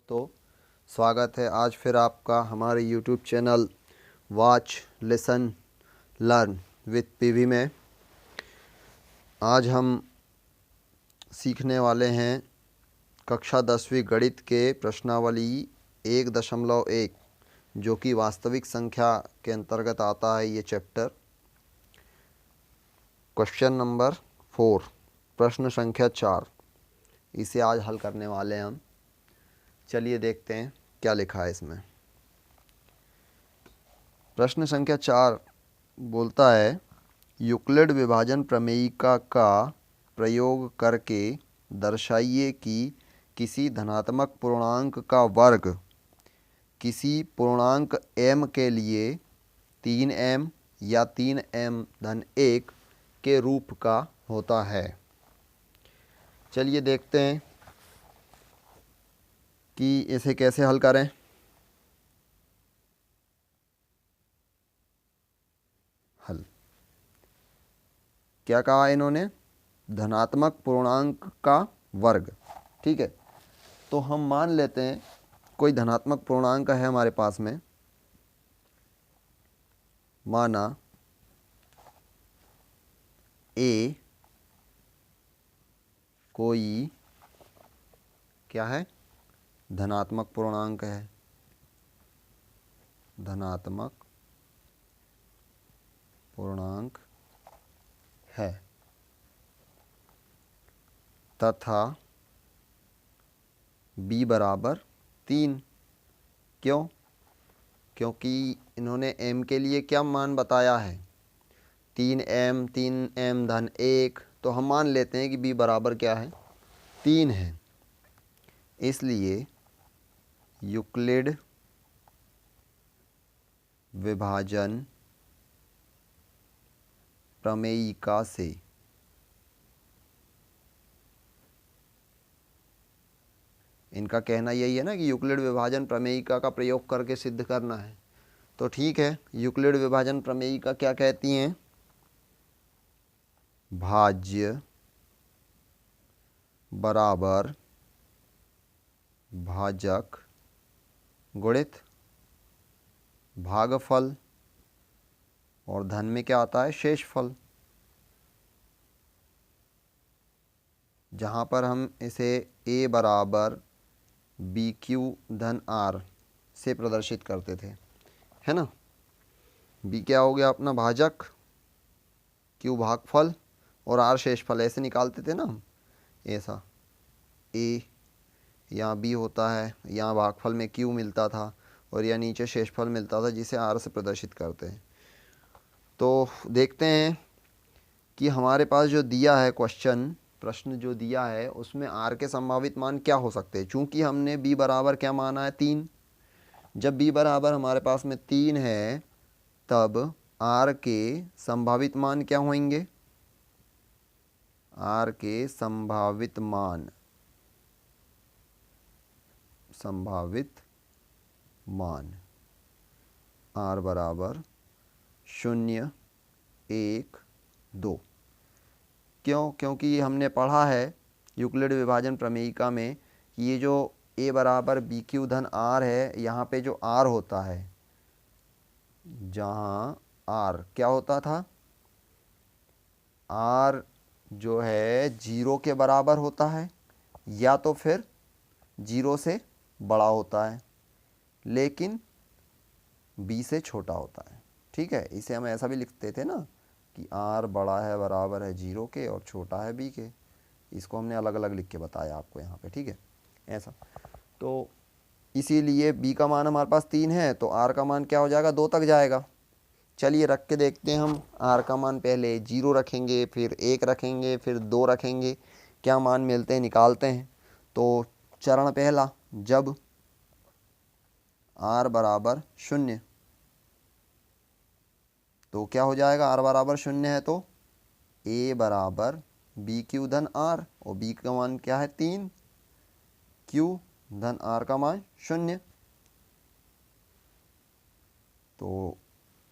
दोस्तों, स्वागत है आज फिर आपका हमारे YouTube channel watch listen learn with PV में। आज हम सीखने वाले हैं कक्षा 10वीं गणित के प्रश्नावली 1.1 जो कि वास्तविक संख्या के अंतर्गत आता है। ये चैप्टर क्वेश्चन नंबर 4 प्रश्न संख्या 4 इसे आज हल करने वाले हैं हम। चलिए देखते हैं क्या लिखा है इसमें। प्रश्न संख्या 4 बोलता है, यूक्लिड विभाजन प्रमेयिका का प्रयोग करके दर्शाइए कि किसी धनात्मक पूर्णांक का वर्ग किसी पूर्णांक m के लिए 3m या 3m-1 के रूप का होता है। चलिए देखते हैं कि इसे कैसे हल करें। हल क्या कहा इन्होंने? धनात्मक पूर्णांक का वर्ग। ठीक है, तो हम मान लेते हैं कोई धनात्मक पूर्णांक है हमारे पास में, माना a कोई क्या है? धनात्मक पूर्णांक है। धनात्मक पूर्णांक है तथा b बराबर 3। क्यों? क्योंकि इन्होंने m के लिए क्या मान बताया है? 3m 3m-1। तो हम मान लेते हैं कि b बराबर क्या है? 3 है। इसलिए यूक्लिड विभाजन प्रमेयिका से इनका कहना यही है ना कि यूक्लिड विभाजन प्रमेयिका का प्रयोग करके सिद्ध करना है। तो ठीक है, यूक्लिड विभाजन प्रमेयिका क्या कहती हैं? भाज्य बराबर भाजक गुणित भागफल, और धन में क्या आता है? शेषफल। जहाँ पर हम इसे a बराबर BQ-R से प्रदर्शित करते थे, है ना। b क्या हो गया अपना? भाजक, q भागफल और r शेषफल, ऐसे निकालते थे ना हम। ऐसा a यहाँ b होता है, यहाँ भागफल में q मिलता था और यहाँ नीचे शेषफल मिलता था जिसे r से प्रदर्शित करते हैं। तो देखते हैं कि हमारे पास जो दिया है प्रश्न जो दिया है उसमें r के संभावित मान क्या हो सकते हैं। चूंकि हमने b बराबर क्या माना है? 3। जब b बराबर हमारे पास में 3 है तब r के संभावित मान क्या होंगे? r के संभावित मान r बराबर 0, 1, 2। क्यों? क्योंकि हमने पढ़ा है यूक्लिड विभाजन प्रमेयिका में कि ये जो a बराबर BQ-R है, यहाँ पे जो r होता है, जहाँ r क्या होता था? r जो है 0 के बराबर होता है या तो फिर 0 से बड़ा होता है, लेकिन b से छोटा होता है। ठीक है, इसे हम ऐसा भी लिखते थे ना कि r बड़ा है बराबर है 0 के और छोटा है b के। इसको हमने अलग अलग लिख के बताया आपको यहाँ पे। ठीक है, ऐसा। तो इसीलिए b का मान हमारे पास 3 है तो r का मान क्या हो जाएगा? 2 तक जाएगा। चलिए रख के देखते हैं हम। r का मान पहले 0 रखेंगे, फिर 1 रखेंगे, फिर 2 रखेंगे, क्या मान मिलते हैं निकालते हैं। तो चरण पहला, जब r बराबर 0 तो क्या हो जाएगा? r बराबर 0 है तो a बराबर BQ-R और b का मान क्या है? 3। Q-R का मान 0। तो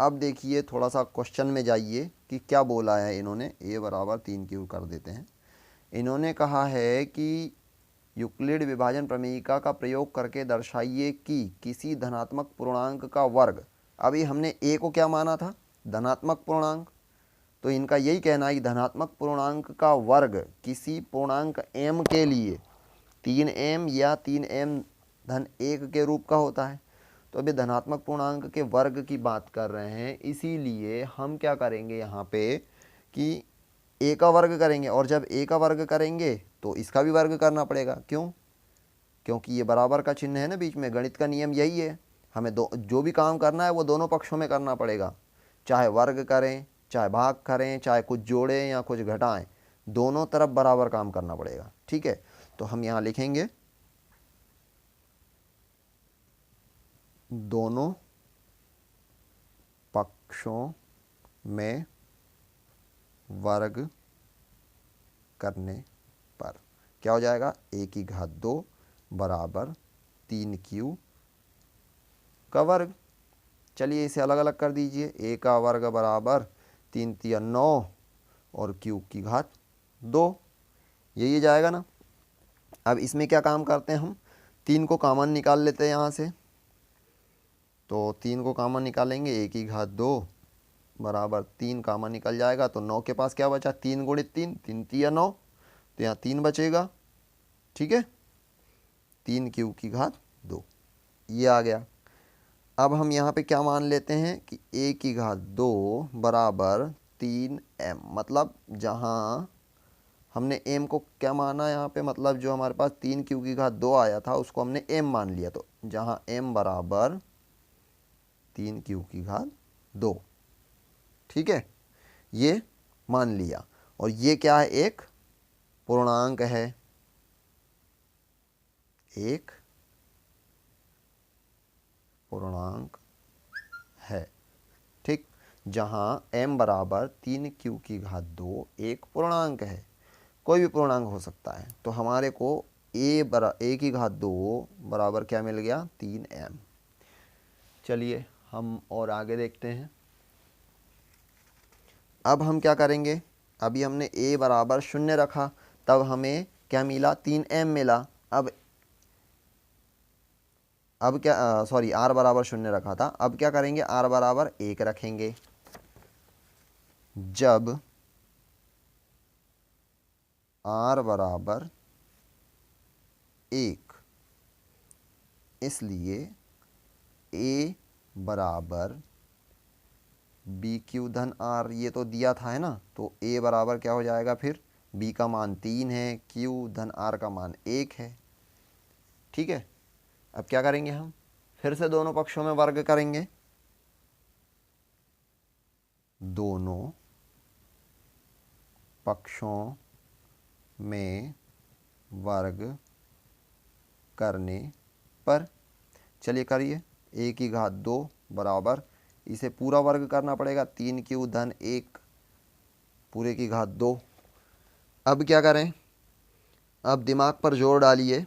अब देखिए, थोड़ा सा क्वेश्चन में जाइए कि क्या बोला है इन्होंने। a बराबर 3 Q कर देते हैं। इन्होंने कहा है कि यूक्लिड विभाजन प्रमेयिका का प्रयोग करके दर्शाइए कि किसी धनात्मक पूर्णांक का वर्ग, अभी हमने ए को क्या माना था, धनात्मक पूर्णांक, तो इनका यही कहना है कि धनात्मक पूर्णांक का वर्ग किसी पूर्णांक m के लिए 3m या 3m धन 1 के रूप का होता है। तो अभी धनात्मक पूर्णांक के वर्ग की बात कर रहे हैं, इसीलिए हम क्या करेंगे यहाँ पे कि a का वर्ग करेंगे, और जब a का वर्ग करेंगे तो इसका भी वर्ग करना पड़ेगा। क्यों? क्योंकि ये बराबर का चिन्ह है ना बीच में, गणित का नियम यही है, हमें जो भी काम करना है वो दोनों पक्षों में करना पड़ेगा, चाहे वर्ग करें, चाहे भाग करें, चाहे कुछ जोड़ें या कुछ घटाएं, दोनों तरफ बराबर काम करना पड़ेगा। ठीक है, तो हम यहाँ लिखेंगे दोनों पक्षों में वर्ग करने पर क्या हो जाएगा, a की घात 2 बराबर 3q का वर्ग। चलिए इसे अलग अलग कर दीजिए, a का वर्ग बराबर 3 तिया 9 और q की घात 2, ये जाएगा ना। अब इसमें क्या काम करते हैं, हम 3 को कॉमन निकाल लेते हैं यहाँ से, तो 3 को कॉमन निकालेंगे, a की घात 2 बराबर 3 कॉमन निकल जाएगा, तो 9 के पास क्या बचा, 3 गुणित 3, 3 तिया 9, तो यहाँ 3 बचेगा। ठीक है, 3q की घात 2 ये आ गया। अब हम यहाँ पे क्या मान लेते हैं कि a की घात 2 बराबर 3m, मतलब जहाँ हमने m को क्या माना यहाँ पे, मतलब जो हमारे पास 3q की घात 2 आया था उसको हमने m मान लिया, तो जहाँ m बराबर 3q की घात 2, ठीक है, ये मान लिया। और ये क्या है, एक पूर्णांक है, एक पूर्णांक है। ठीक, जहाँ m बराबर 3q की घात 2 एक पूर्णांक है, कोई भी पूर्णांक हो सकता है, तो हमारे को a की घात 2 बराबर क्या मिल गया, 3m। चलिए हम और आगे देखते हैं। अब हम क्या करेंगे, अभी हमने a बराबर 0 रखा, तब हमें क्या मिला, 3m मिला। अब क्या सॉरी r बराबर 0 रखा था, अब क्या करेंगे, r बराबर 1 रखेंगे। जब r बराबर 1, इसलिए a बराबर बी क्यू धन आर, ये तो दिया था है ना, तो a बराबर क्या हो जाएगा, फिर b का मान 3 है, q धन r का मान 1 है। ठीक है, अब क्या करेंगे, हम फिर से दोनों पक्षों में वर्ग करेंगे, दोनों पक्षों में वर्ग करने पर, चलिए करिए, a की घात 2 बराबर, इसे पूरा वर्ग करना पड़ेगा, 3q धन 1 पूरे की घात 2। अब क्या करें, अब दिमाग पर जोर डालिए,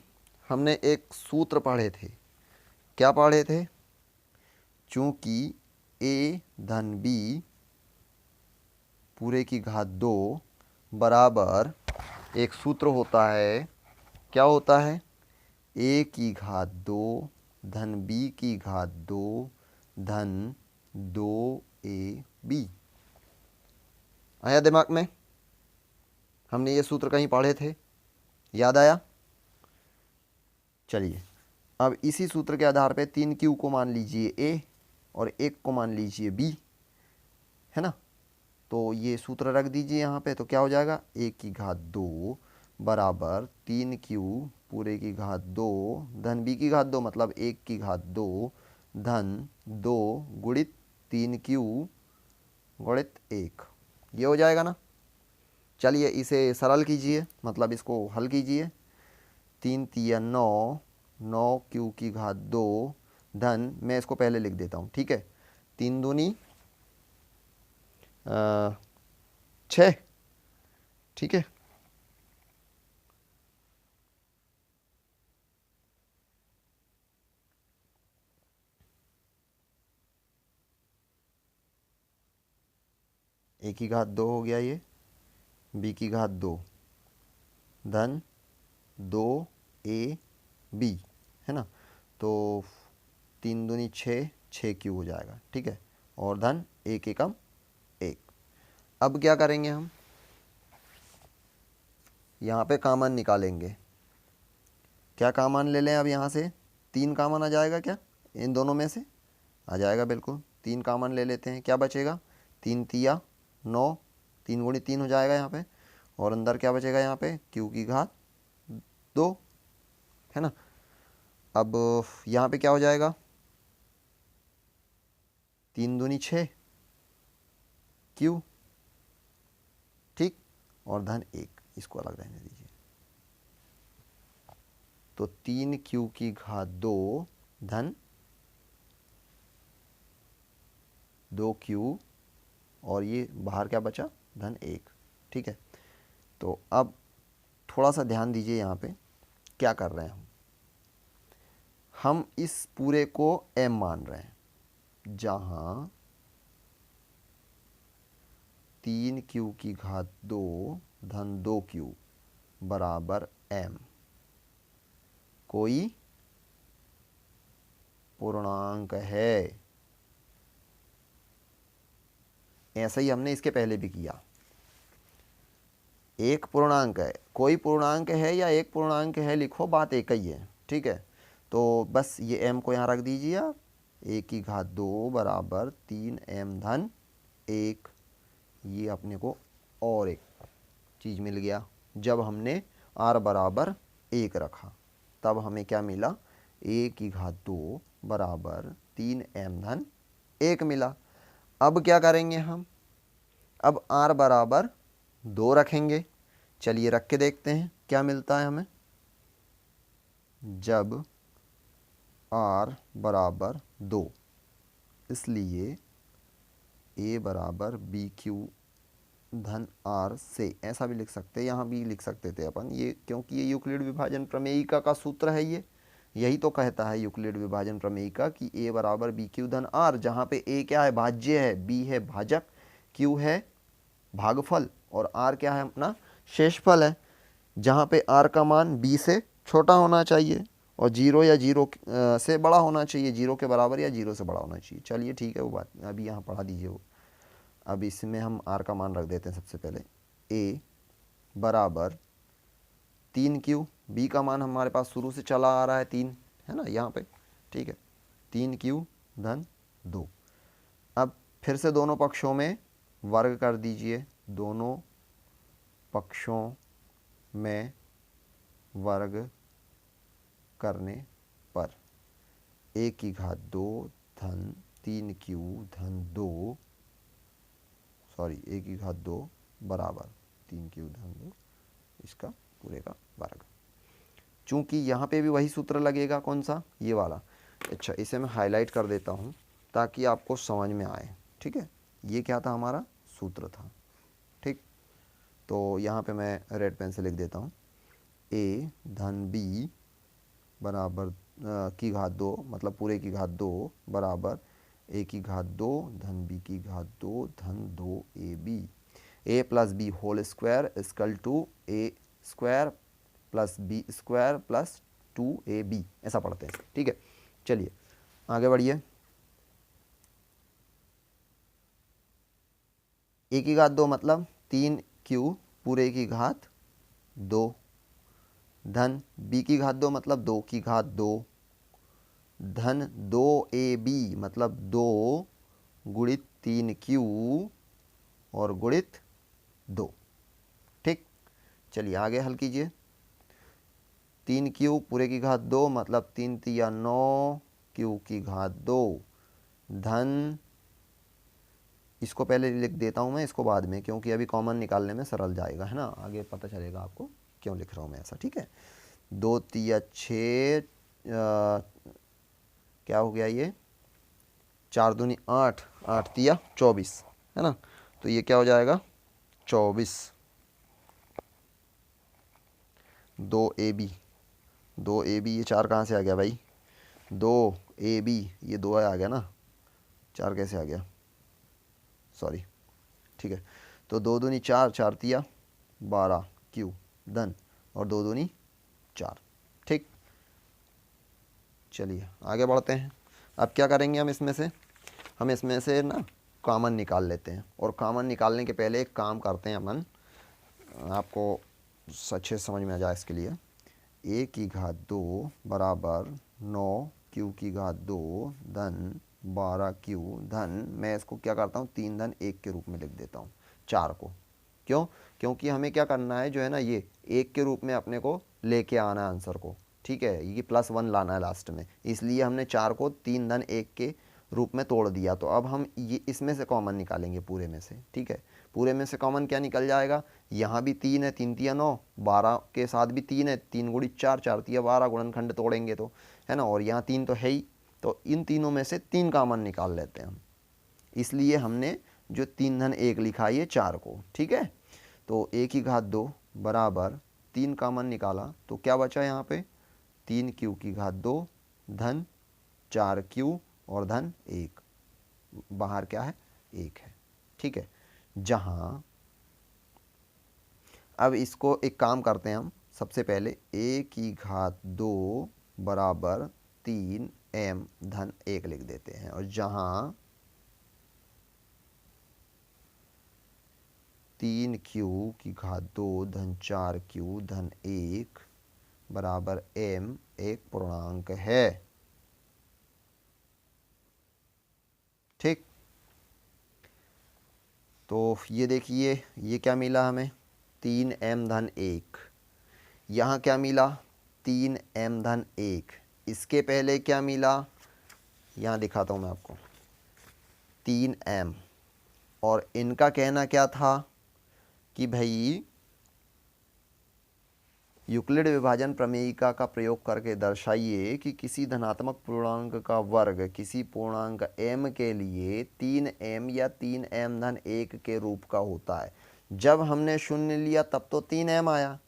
हमने एक सूत्र पढ़े थे, क्या पढ़े थे, चूंकि a धन b पूरे की घात 2 बराबर, एक सूत्र होता है, क्या होता है, a की घात 2 धन b की घात 2 धन 2ab। आया दिमाग में, हमने ये सूत्र कहीं पढ़े थे, याद आया। चलिए अब इसी सूत्र के आधार पे 3q को मान लीजिए a और 1 को मान लीजिए b, है ना, तो ये सूत्र रख दीजिए यहाँ पे, तो क्या हो जाएगा, a की घात 2 बराबर 3q पूरे की घात 2 धन b की घात 2, मतलब 1 की घात 2 धन 2 गुणित 3q गुणित 1, ये हो जाएगा ना। चलिए इसे सरल कीजिए, मतलब इसको हल कीजिए, 3 तिया 9, 9q की घात 2 धन, मैं इसको पहले लिख देता हूँ, ठीक है, 3 दूनी 6, ठीक है, a की घात 2 हो गया, ये b की घात 2 धन 2 ए बी, है ना। तो 3 दूनी 6, 6 क्यू हो जाएगा, ठीक है। और धन 1 एकम 1। अब क्या करेंगे हम, यहाँ पे कॉमन निकालेंगे। क्या कॉमन ले लें अब यहाँ से, 3 कॉमन आ जाएगा क्या, इन दोनों में से आ जाएगा बिल्कुल। 3 कॉमन ले लेते हैं, क्या बचेगा, 3 तिया 9, 3 गुणी 3 हो जाएगा यहाँ पे। और अंदर क्या बचेगा यहाँ पे, क्यू की घात 2, है ना। अब यहाँ पे क्या हो जाएगा, 3 दूनी 6 क्यू, ठीक, और धन 1, इसको अलग रहने दीजिए। तो 3 क्यू की घात 2 धन 2 क्यू, और ये बाहर क्या बचा, धन 1, ठीक है। तो अब थोड़ा सा ध्यान दीजिए, यहाँ पे क्या कर रहे हैं हम इस पूरे को m मान रहे हैं, जहाँ 3 क्यू की घात 2 धन 2 क्यू बराबर m कोई पूर्णांक है। ऐसा ही हमने इसके पहले भी किया। एक पूर्णांक है, कोई पूर्णांक है या एक पूर्णांक है, लिखो, बात एक ही है, ठीक है। तो बस ये m को यहाँ रख दीजिए आप, 1 की घात 2 बराबर 3m धन 1। ये अपने को और एक चीज़ मिल गया, जब हमने r बराबर 1 रखा तब हमें क्या मिला, 1 की घात 2 बराबर 3m धन 1 मिला। अब क्या करेंगे हम, अब r बराबर 2 रखेंगे। चलिए रख के देखते हैं क्या मिलता है हमें। जब r बराबर 2, इसलिए a बराबर बी क्यू धन r से, ऐसा भी लिख सकते हैं, यहाँ भी लिख सकते थे अपन ये, क्योंकि ये यूक्लिड विभाजन प्रमेयिका का सूत्र है। ये यही तो कहता है यूक्लिड विभाजन प्रमेयिका कि a बराबर बी क्यू धन r, जहाँ पे a क्या है, भाज्य है, b है भाजक, q है भागफल, और r क्या है, अपना शेषफल है। जहाँ पे r का मान b से छोटा होना चाहिए और 0 या 0 से बड़ा होना चाहिए, 0 के बराबर या 0 से बड़ा होना चाहिए। चलिए ठीक है, वो बात अभी यहाँ पढ़ा दीजिए वो। अब इसमें हम r का मान रख देते हैं सबसे पहले, a बराबर 3 क्यू, b का मान हमारे पास शुरू से चला आ रहा है 3, है ना यहाँ पे, ठीक है, 3 क्यू धन 2। अब फिर से दोनों पक्षों में वर्ग कर दीजिए, दोनों पक्षों में वर्ग करने पर 1 की घात 2 धन 3 क्यू धन 2, सॉरी 1 की घात 2 बराबर 3 क्यू धन 2, इसका पूरे का वर्ग। चूंकि यहाँ पे भी वही सूत्र लगेगा, कौन सा, ये वाला। अच्छा, इसे मैं हाईलाइट कर देता हूँ ताकि आपको समझ में आए, ठीक है। ये क्या था, हमारा सूत्र था, ठीक। तो यहाँ पे मैं रेड पेन से लिख देता हूँ, a धन b बराबर की घात 2, मतलब पूरे की घात 2 बराबर a की घात 2 धन b की घात 2 धन 2ab, a plus B whole square equal to a square plus B square plus 2ab, ऐसा पढ़ते हैं, ठीक है। चलिए आगे बढ़िए। a की घात 2 मतलब 3q पूरे की घात 2 धन b की घात 2 मतलब 2 की घात 2 धन 2ab मतलब 2 गुणित 3q और गुणित 2, ठीक। चलिए आगे हल कीजिए। 3q पूरे की घात 2 मतलब 3 तिया 9 q की घात 2 धन, इसको पहले लिख देता हूँ मैं, इसको बाद में, क्योंकि अभी कॉमन निकालने में सरल जाएगा, है ना, आगे पता चलेगा आपको क्यों लिख रहा हूँ मैं ऐसा, ठीक है। 2 तिया 6, क्या हो गया ये, 4 दूनी 8, 8 तिया 24, है ना। तो ये क्या हो जाएगा, 24, 2ab, 2ab, ये 4 कहाँ से आ गया भाई, 2ab, ये 2 आ गया ना, 4 कैसे आ गया, सॉरी, ठीक है। तो 2 दूनी 4, 4 तिया 12 क्यू धन, और 2 दूनी 4, ठीक। चलिए आगे बढ़ते हैं। अब क्या करेंगे हम इसमें से ना कॉमन निकाल लेते हैं, और कॉमन निकालने के पहले एक काम करते हैं अपन, आपको अच्छे से समझ में आ जाए इसके लिए। a की घात 2 बराबर 9 q की घात 2 धन 12 q धन, मैं इसको क्या करता हूँ 3 धन 1 के रूप में लिख देता हूँ 4 को। क्यों? क्योंकि हमें क्या करना है जो है ना, ये 1 के रूप में अपने को लेके आना है आंसर को, ठीक है, ये +1 लाना है लास्ट में, इसलिए हमने 4 को 3 धन 1 के रूप में तोड़ दिया। तो अब हम ये इसमें से कॉमन निकालेंगे पूरे में से, ठीक है। पूरे में से कॉमन क्या निकल जाएगा, यहाँ भी 3 है, 3 तिया 9, 12 के साथ भी 3 है, 3 गुणी 4, 4 तिया 12, गुणनखंड तोड़ेंगे तो, है ना, और यहाँ 3 तो है ही, तो इन तीनों में से 3 कॉमन निकाल लेते हैं हम, इसलिए हमने जो 3 धन 1 लिखा है ये 4 को, ठीक है। तो a की घात 2 बराबर 3 कॉमन निकाला तो क्या बचा यहाँ पे, 3q की घात 2 धन 4q और धन 1, बाहर क्या है 1 है, ठीक है। जहाँ अब इसको एक काम करते हैं हम, सबसे पहले a की घात 2 बराबर 3m धन 1 लिख देते हैं, और जहाँ 3q की घात 2 धन 4q धन 1 बराबर m एक पूर्णांक है, ठीक। तो ये देखिए ये क्या मिला हमें, 3m धन 1, यहाँ क्या मिला 3m धन 1, इसके पहले क्या मिला, यहाँ दिखाता हूँ मैं आपको, 3m, और इनका कहना क्या था कि भाई यूक्लिड विभाजन प्रमेयिका का प्रयोग करके दर्शाइए कि किसी धनात्मक पूर्णांक का वर्ग किसी पूर्णांक m के लिए 3m या 3m धन 1 के रूप का होता है। जब हमने 0 लिया तब तो 3m आया,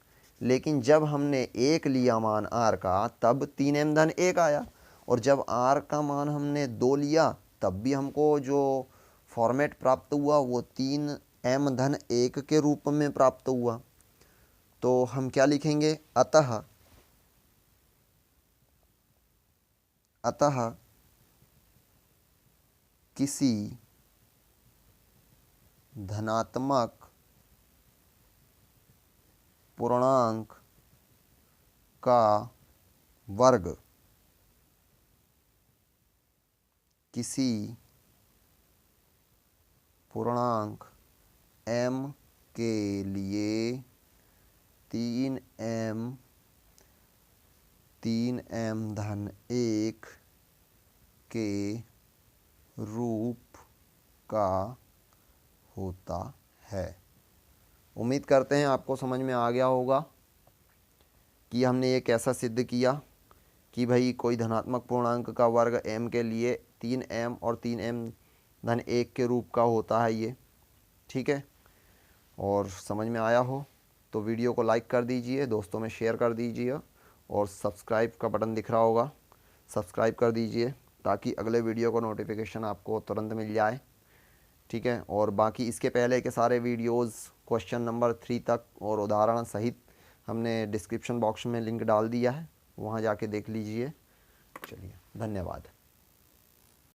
लेकिन जब हमने 1 लिया मान r का तब 3m धन 1 आया, और जब r का मान हमने 2 लिया तब भी हमको जो फॉर्मेट प्राप्त हुआ वो 3m धन 1 के रूप में प्राप्त हुआ। तो हम क्या लिखेंगे, अतः किसी धनात्मक पूर्णांक का वर्ग किसी पूर्णांक m के लिए 3m धन 1 के रूप का होता है। उम्मीद करते हैं आपको समझ में आ गया होगा कि हमने ये कैसा सिद्ध किया कि भाई कोई धनात्मक पूर्णांक का वर्ग m के लिए 3m और 3m धन 1 के रूप का होता है ये, ठीक है। और समझ में आया हो तो वीडियो को लाइक कर दीजिए, दोस्तों में शेयर कर दीजिए, और सब्सक्राइब का बटन दिख रहा होगा, सब्सक्राइब कर दीजिए ताकि अगले वीडियो का नोटिफिकेशन आपको तुरंत मिल जाए, ठीक है। और बाकी इसके पहले के सारे वीडियोस क्वेश्चन नंबर 3 तक और उदाहरण सहित हमने डिस्क्रिप्शन बॉक्स में लिंक डाल दिया है, वहाँ जाके देख लीजिए। चलिए धन्यवाद।